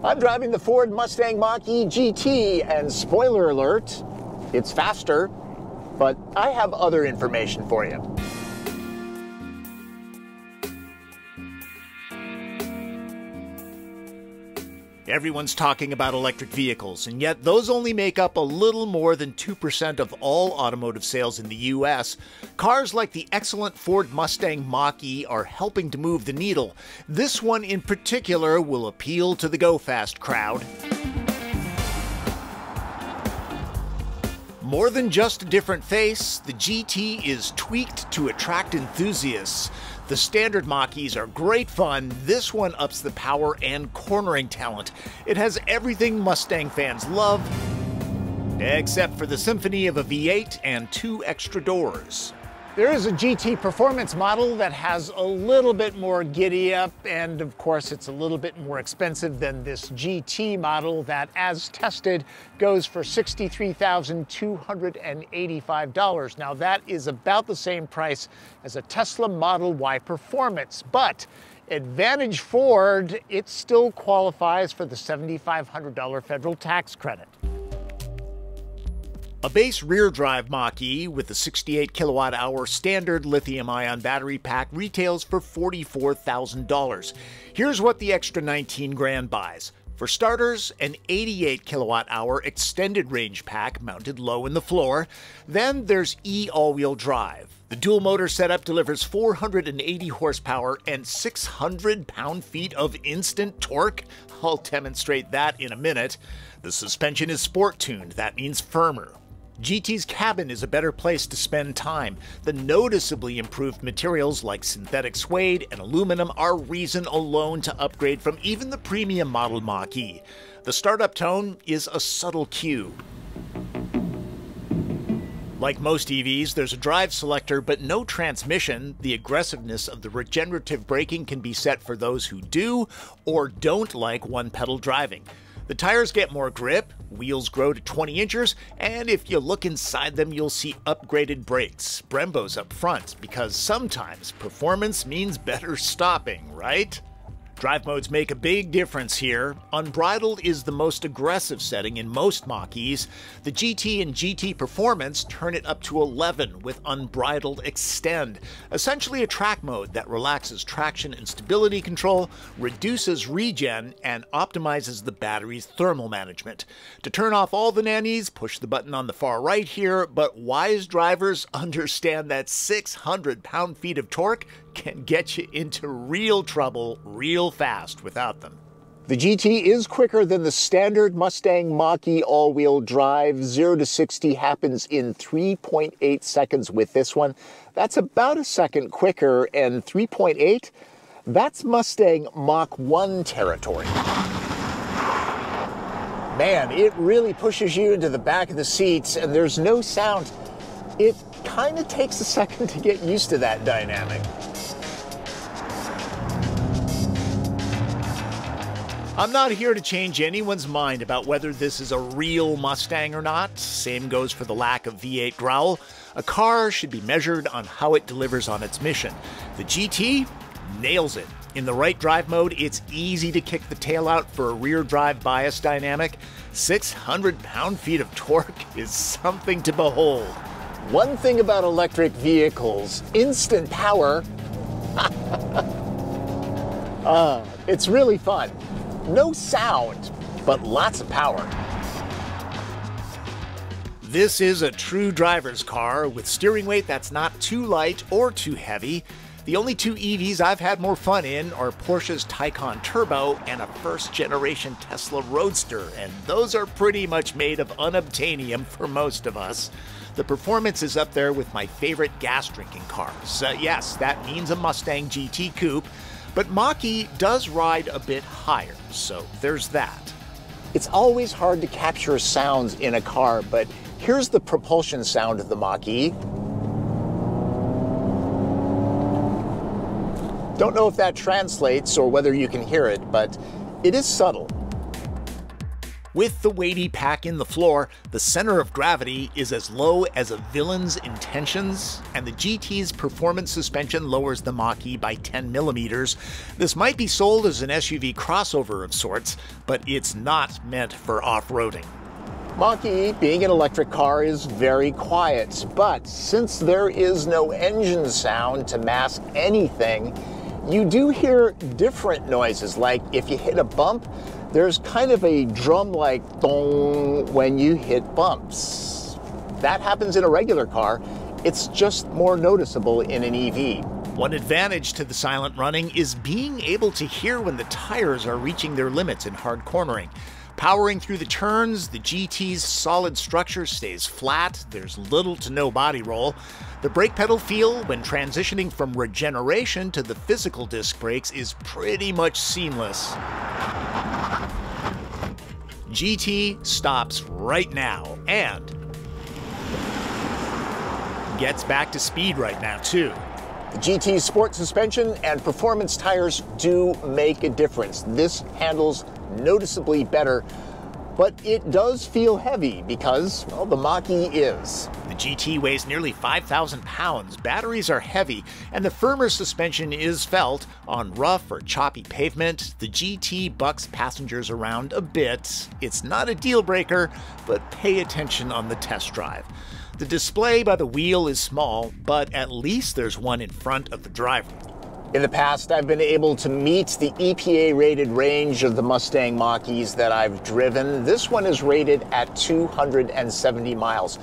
I'm driving the Ford Mustang Mach-E GT, and spoiler alert, it's faster, but I have other information for you. Everyone's talking about electric vehicles, and yet those only make up a little more than 2% of all automotive sales in the US. Cars like the excellent Ford Mustang Mach-E are helping to move the needle. This one in particular will appeal to the go-fast crowd. More than just a different face, the GT is tweaked to attract enthusiasts. The standard Mach-E's are great fun. This one ups the power and cornering talent. It has everything Mustang fans love, except for the symphony of a V8 and 2 extra doors. There is a GT performance model that has a little bit more giddy up, and of course it's a little bit more expensive than this GT model that, as tested, goes for $63,285. Now that is about the same price as a Tesla Model Y Performance, but Advantage Ford, it still qualifies for the $7,500 federal tax credit. A base rear-drive Mach-E with a 68 kilowatt-hour standard lithium-ion battery pack retails for $44,000. Here's what the extra 19 grand buys. For starters, an 88 kilowatt-hour extended range pack mounted low in the floor. Then there's e-all-wheel drive. The dual motor setup delivers 480 horsepower and 600 pound-feet of instant torque. I'll demonstrate that in a minute. The suspension is sport-tuned, that means firmer. GT's cabin is a better place to spend time. The noticeably improved materials like synthetic suede and aluminum are reason alone to upgrade from even the premium model Mach-E. The startup tone is a subtle cue. Like most EVs, there's a drive selector but no transmission. The aggressiveness of the regenerative braking can be set for those who do or don't like one-pedal driving. The tires get more grip, wheels grow to 20 inches, and if you look inside them, you'll see upgraded brakes, Brembos up front, because sometimes performance means better stopping, right? Drive modes make a big difference here. Unbridled is the most aggressive setting in most Mach-E's. The GT and GT Performance turn it up to 11 with Unbridled Extend, essentially a track mode that relaxes traction and stability control, reduces regen, and optimizes the battery's thermal management. To turn off all the nannies, push the button on the far right here, but wise drivers understand that 600 pound-feet of torque can get you into real trouble real fast without them. The GT is quicker than the standard Mustang Mach-E all-wheel drive. 0 to 60 happens in 3.8 seconds with this one. That's about a second quicker, and 3.8, that's Mustang Mach 1 territory. Man, it really pushes you into the back of the seats, and there's no sound. It kind of takes a second to get used to that dynamic. I'm not here to change anyone's mind about whether this is a real Mustang or not. Same goes for the lack of V8 growl. A car should be measured on how it delivers on its mission. The GT nails it. In the right drive mode, it's easy to kick the tail out for a rear drive bias dynamic. 600 pound-feet of torque is something to behold. One thing about electric vehicles, instant power. It's really fun. No sound, but lots of power. This is a true driver's car with steering weight that's not too light or too heavy. The only two EVs I've had more fun in are Porsche's Taycan Turbo and a first-generation Tesla Roadster, and those are pretty much made of unobtainium for most of us. The performance is up there with my favorite gas-drinking cars. Yes, that means a Mustang GT Coupe, but Mach-E does ride a bit higher, so there's that. It's always hard to capture sounds in a car, but here's the propulsion sound of the Mach-E. Don't know if that translates or whether you can hear it, but it is subtle. With the weighty pack in the floor, the center of gravity is as low as a villain's intentions, and the GT's performance suspension lowers the Mach-E by 10 millimeters. This might be sold as an SUV crossover of sorts, but it's not meant for off-roading. Mach-E, being an electric car, is very quiet, but since there is no engine sound to mask anything, you do hear different noises, like if you hit a bump, there's kind of a drum-like dong when you hit bumps. That happens in a regular car. It's just more noticeable in an EV. One advantage to the silent running is being able to hear when the tires are reaching their limits in hard cornering. Powering through the turns, the GT's solid structure stays flat, there's little to no body roll. The brake pedal feel when transitioning from regeneration to the physical disc brakes is pretty much seamless. GT stops right now and gets back to speed right now too. The GT's sport suspension and performance tires do make a difference. This handles noticeably better, but it does feel heavy because, well, the Mach-E is. The GT weighs nearly 5,000 pounds, batteries are heavy, and the firmer suspension is felt. On rough or choppy pavement, the GT bucks passengers around a bit. It's not a deal breaker, but pay attention on the test drive. The display by the wheel is small, but at least there's one in front of the driver. In the past, I've been able to meet the EPA-rated range of the Mustang Mach-E's that I've driven. This one is rated at 270 miles.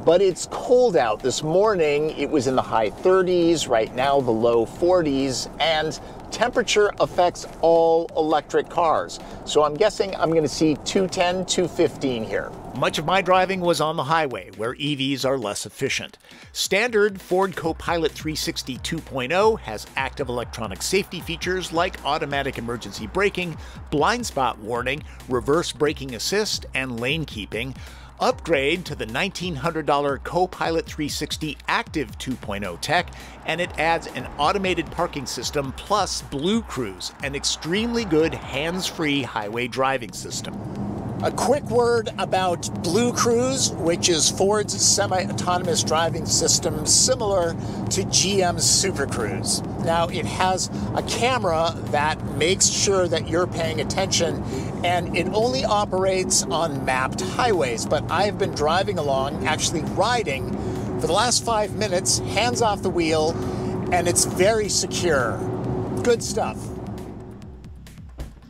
But it's cold out. This morning, it was in the high 30s, right now the low 40s, and temperature affects all electric cars. So I'm guessing I'm going to see 210, 215 here. Much of my driving was on the highway, where EVs are less efficient. Standard Ford Co-Pilot 360 2.0 has active electronic safety features like automatic emergency braking, blind spot warning, reverse braking assist, and lane keeping. Upgrade to the $1,900 Co-Pilot 360 Active 2.0 tech, and it adds an automated parking system plus BlueCruise, an extremely good hands-free highway driving system. A quick word about BlueCruise, which is Ford's semi-autonomous driving system similar to GM's Super Cruise. Now, it has a camera that makes sure that you're paying attention, and it only operates on mapped highways. But I've been driving along, actually riding, for the last 5 minutes, hands off the wheel, and it's very secure. Good stuff.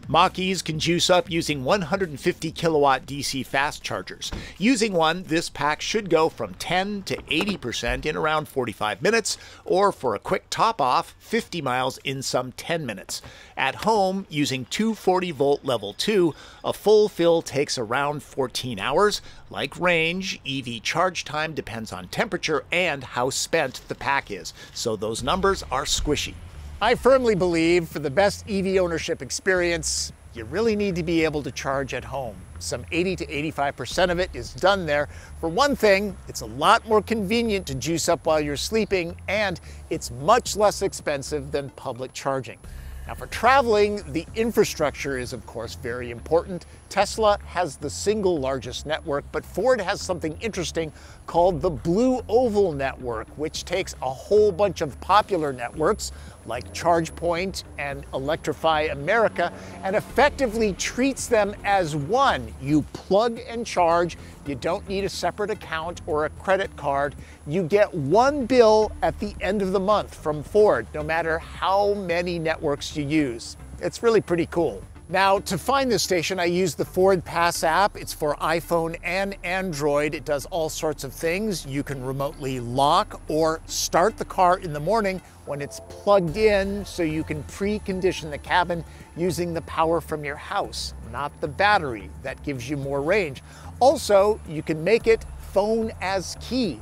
Mach-E's can juice up using 150 kilowatt DC fast chargers. Using one, this pack should go from 10 to 80% in around 45 minutes, or for a quick top-off, 50 miles in some 10 minutes. At home, using 240-volt level 2, a full fill takes around 14 hours. Like range, EV charge time depends on temperature and how spent the pack is, so those numbers are squishy. I firmly believe for the best EV ownership experience, you really need to be able to charge at home. Some 80 to 85% of it is done there. For one thing, it's a lot more convenient to juice up while you're sleeping, and it's much less expensive than public charging. Now, for traveling, the infrastructure is, of course, very important. Tesla has the single largest network, but Ford has something interesting called the Blue Oval network, which takes a whole bunch of popular networks like ChargePoint and Electrify America and effectively treats them as one. You plug and charge. You don't need a separate account or a credit card. You get one bill at the end of the month from Ford, no matter how many networks you use. It's really pretty cool. Now, to find this station, I use the FordPass app. It's for iPhone and Android. It does all sorts of things. You can remotely lock or start the car in the morning when it's plugged in, so you can precondition the cabin using the power from your house, not the battery. That gives you more range. Also, you can make it phone as key.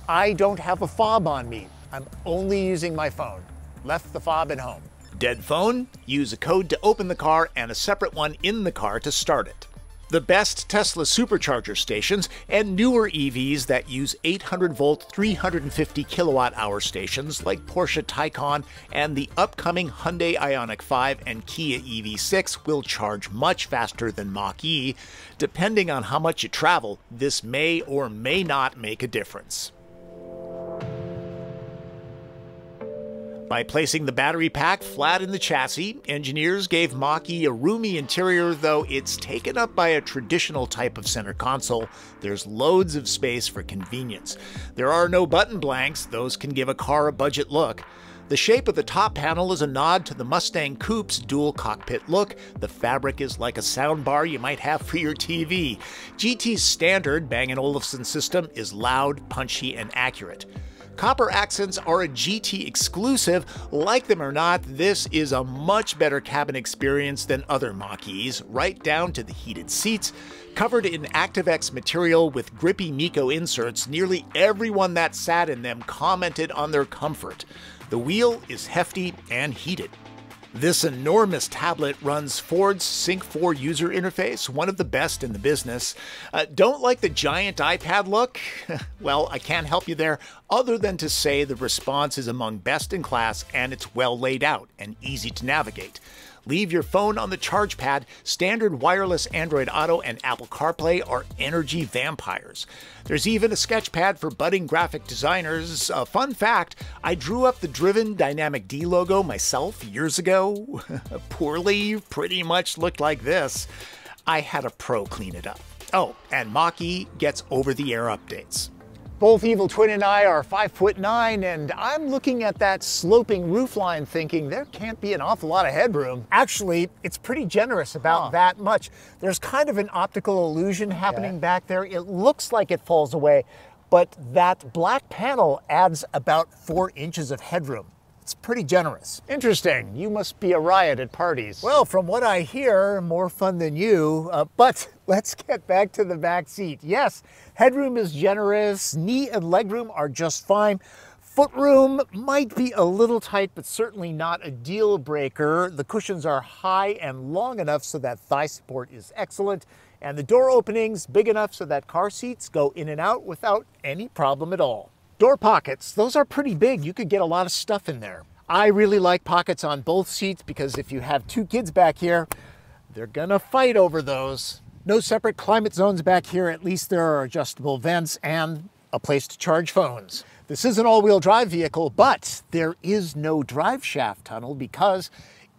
I don't have a fob on me. I'm only using my phone. Left the fob at home. Dead phone? Use a code to open the car and a separate one in the car to start it. The best Tesla supercharger stations, and newer EVs that use 800-volt, 350 kilowatt-hour stations like Porsche Taycan and the upcoming Hyundai Ioniq 5 and Kia EV6 will charge much faster than Mach-E. Depending on how much you travel, this may or may not make a difference. By placing the battery pack flat in the chassis, engineers gave Mach-E a roomy interior, though it's taken up by a traditional type of center console. There's loads of space for convenience. There are no button blanks, those can give a car a budget look. The shape of the top panel is a nod to the Mustang Coupe's dual cockpit look. The fabric is like a soundbar you might have for your TV. GT's standard Bang & Olufsen system is loud, punchy, and accurate. Copper accents are a GT exclusive. Like them or not, this is a much better cabin experience than other Mach-E's, right down to the heated seats. Covered in ActiveX material with grippy Miko inserts, nearly everyone that sat in them commented on their comfort. The wheel is hefty and heated. This enormous tablet runs Ford's Sync 4 user interface, one of the best in the business. Don't like the giant iPad look? Well, I can't help you there, other than to say the response is among best in class and it's well laid out and easy to navigate. Leave your phone on the charge pad. Standard wireless Android Auto and Apple CarPlay are energy vampires. There's even a sketch pad for budding graphic designers. A fun fact, I drew up the Driven Dynamic D logo myself years ago. Poorly, pretty much looked like this. I had a pro clean it up. Oh, and Mach-E gets over-the-air updates. Both Evil Twin and I are 5'9", and I'm looking at that sloping roofline thinking there can't be an awful lot of headroom. Actually, it's pretty generous, about that much. There's kind of an optical illusion happening back there. It looks like it falls away, but that black panel adds about 4 inches of headroom. It's pretty generous. Interesting. You must be a riot at parties. Well, from what I hear, more fun than you. But let's get back to the back seat. Yes, headroom is generous. Knee and legroom are just fine. Footroom might be a little tight, but certainly not a deal breaker. The cushions are high and long enough so that thigh support is excellent. And the door openings big enough so that car seats go in and out without any problem at all. Door pockets, those are pretty big. You could get a lot of stuff in there. I really like pockets on both seats because if you have 2 kids back here, they're gonna fight over those. No separate climate zones back here. At least there are adjustable vents and a place to charge phones. This is an all-wheel drive vehicle, but there is no drive shaft tunnel because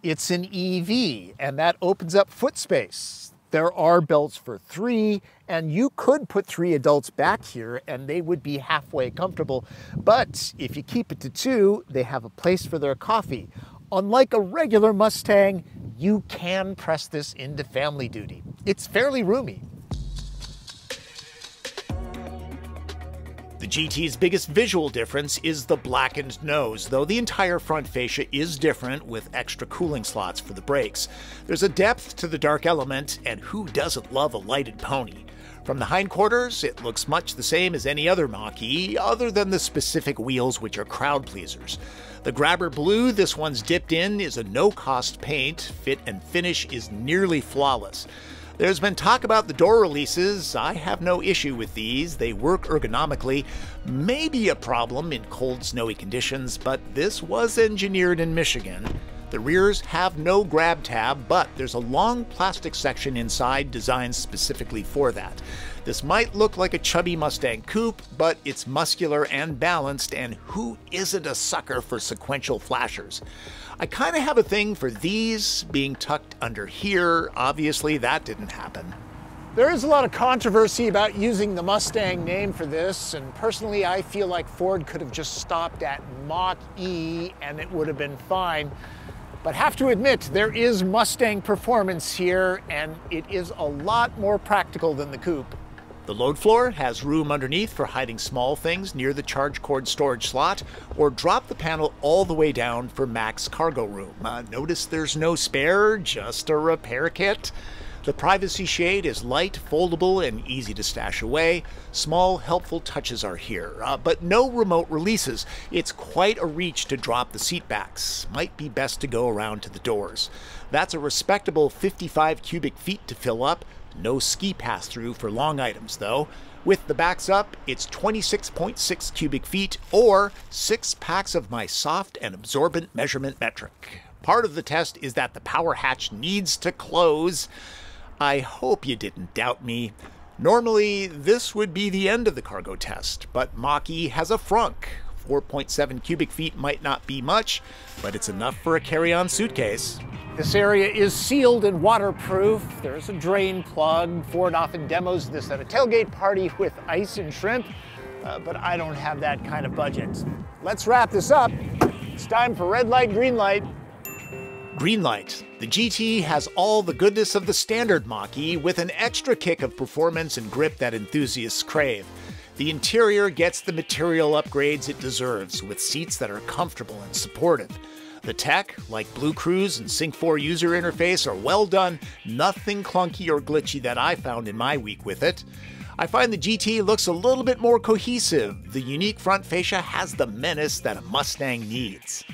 it's an EV, and that opens up foot space. There are belts for 3, and you could put 3 adults back here and they would be halfway comfortable. But if you keep it to 2, they have a place for their coffee. Unlike a regular Mustang, you can press this into family duty. It's fairly roomy. The GT's biggest visual difference is the blackened nose, though the entire front fascia is different with extra cooling slots for the brakes. There's a depth to the dark element, and who doesn't love a lighted pony? From the hindquarters, it looks much the same as any other Mach-E, other than the specific wheels which are crowd pleasers. The grabber blue this one's dipped in is a no-cost paint. Fit and finish is nearly flawless. There's been talk about the door releases. I have no issue with these. They work ergonomically. Maybe a problem in cold, snowy conditions, but this was engineered in Michigan. The rears have no grab tab, but there's a long plastic section inside designed specifically for that. This might look like a chubby Mustang coupe, but it's muscular and balanced, and who isn't a sucker for sequential flashers? I kind of have a thing for these being tucked under here. Obviously, that didn't happen. There is a lot of controversy about using the Mustang name for this, and personally I feel like Ford could have just stopped at Mach-E and it would have been fine. But have to admit, there is Mustang performance here, and it is a lot more practical than the coupe. The load floor has room underneath for hiding small things near the charge cord storage slot, or drop the panel all the way down for max cargo room. Notice there's no spare, just a repair kit. The privacy shade is light, foldable, and easy to stash away. Small, helpful touches are here, but no remote releases. It's quite a reach to drop the seat backs. Might be best to go around to the doors. That's a respectable 55 cubic feet to fill up. No ski pass-through for long items, though. With the backs up, it's 26.6 cubic feet, or 6 packs of my soft and absorbent measurement metric. Part of the test is that the power hatch needs to close. I hope you didn't doubt me. Normally, this would be the end of the cargo test, but Mach-E has a frunk. 4.7 cubic feet might not be much, but it's enough for a carry-on suitcase. This area is sealed and waterproof. There's a drain plug. Ford often demos this at a tailgate party with ice and shrimp, but I don't have that kind of budget. Let's wrap this up. It's time for red light, green light. Green light. The GT has all the goodness of the standard Mach-E with an extra kick of performance and grip that enthusiasts crave. The interior gets the material upgrades it deserves, with seats that are comfortable and supportive. The tech, like BlueCruise and Sync 4 user interface, are well done, nothing clunky or glitchy that I found in my week with it. I find the GT looks a little bit more cohesive. The unique front fascia has the menace that a Mustang needs.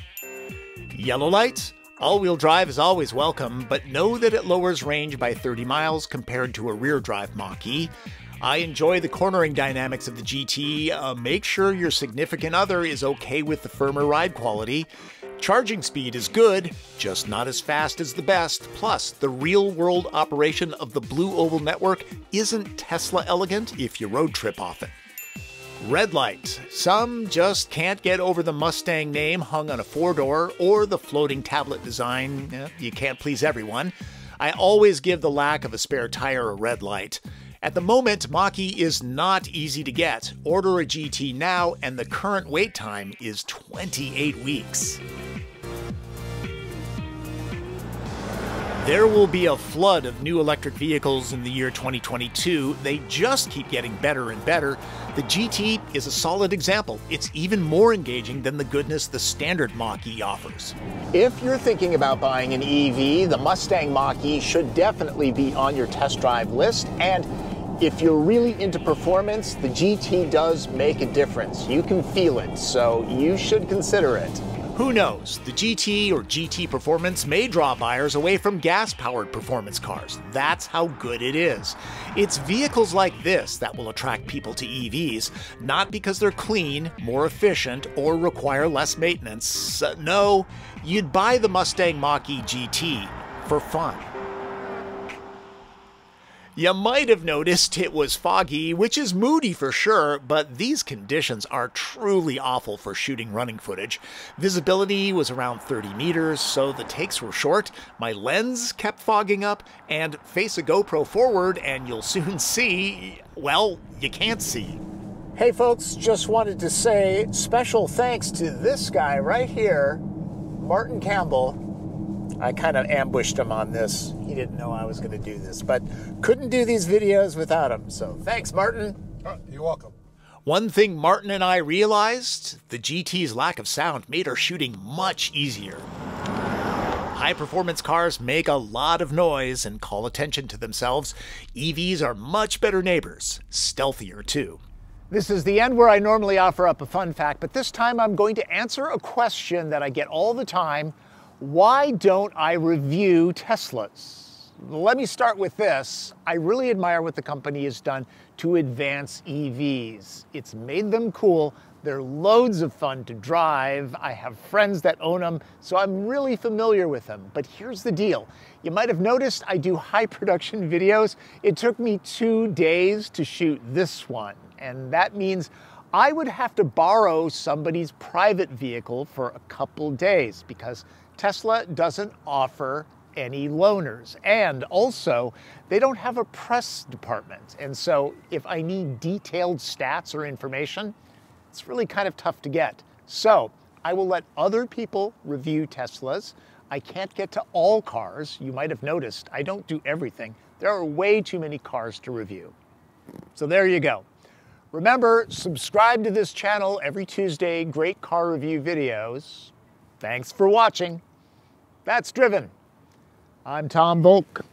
Yellow light? All-wheel drive is always welcome, but know that it lowers range by 30 miles compared to a rear-drive Mach-E. I enjoy the cornering dynamics of the GT. Make sure your significant other is okay with the firmer ride quality. Charging speed is good, just not as fast as the best. Plus, the real-world operation of the Blue Oval network isn't Tesla elegant if you road trip often. Red light. Some just can't get over the Mustang name hung on a four-door or the floating tablet design. You can't please everyone. I always give the lack of a spare tire a red light. At the moment, Mach-E is not easy to get. Order a GT now, and the current wait time is 28 weeks. There will be a flood of new electric vehicles in the year 2022. They just keep getting better and better. The GT is a solid example. It's even more engaging than the goodness the standard Mach-E offers. If you're thinking about buying an EV, the Mustang Mach-E should definitely be on your test drive list. And if you're really into performance, the GT does make a difference. You can feel it, so you should consider it. Who knows? The GT or GT Performance may draw buyers away from gas-powered performance cars. That's how good it is. It's vehicles like this that will attract people to EVs, not because they're clean, more efficient, or require less maintenance. No, you'd buy the Mustang Mach-E GT for fun. You might have noticed it was foggy, which is moody for sure, but these conditions are truly awful for shooting running footage. Visibility was around 30 meters, so the takes were short. My lens kept fogging up, and face a GoPro forward and you'll soon see, well, you can't see. Hey folks, just wanted to say special thanks to this guy right here, Martin Campbell. I kind of ambushed him on this. He didn't know I was going to do this, but couldn't do these videos without him. So thanks, Martin. You're welcome. One thing Martin and I realized, the GT's lack of sound made our shooting much easier. High-performance cars make a lot of noise and call attention to themselves. EVs are much better neighbors, stealthier too. This is the end where I normally offer up a fun fact, but this time I'm going to answer a question that I get all the time. Why don't I review Teslas? Let me start with this. I really admire what the company has done to advance EVs. It's made them cool. They're loads of fun to drive. I have friends that own them, so I'm really familiar with them. But here's the deal. You might have noticed I do high production videos. It took me 2 days to shoot this one, and that means I would have to borrow somebody's private vehicle for a couple days because Tesla doesn't offer any loaners. And also, they don't have a press department. And so if I need detailed stats or information, it's really kind of tough to get. So I will let other people review Teslas. I can't get to all cars. You might have noticed I don't do everything. There are way too many cars to review. So there you go. Remember, subscribe to this channel every Tuesday, great car review videos. Thanks for watching. That's Driven. I'm Tom Voelk.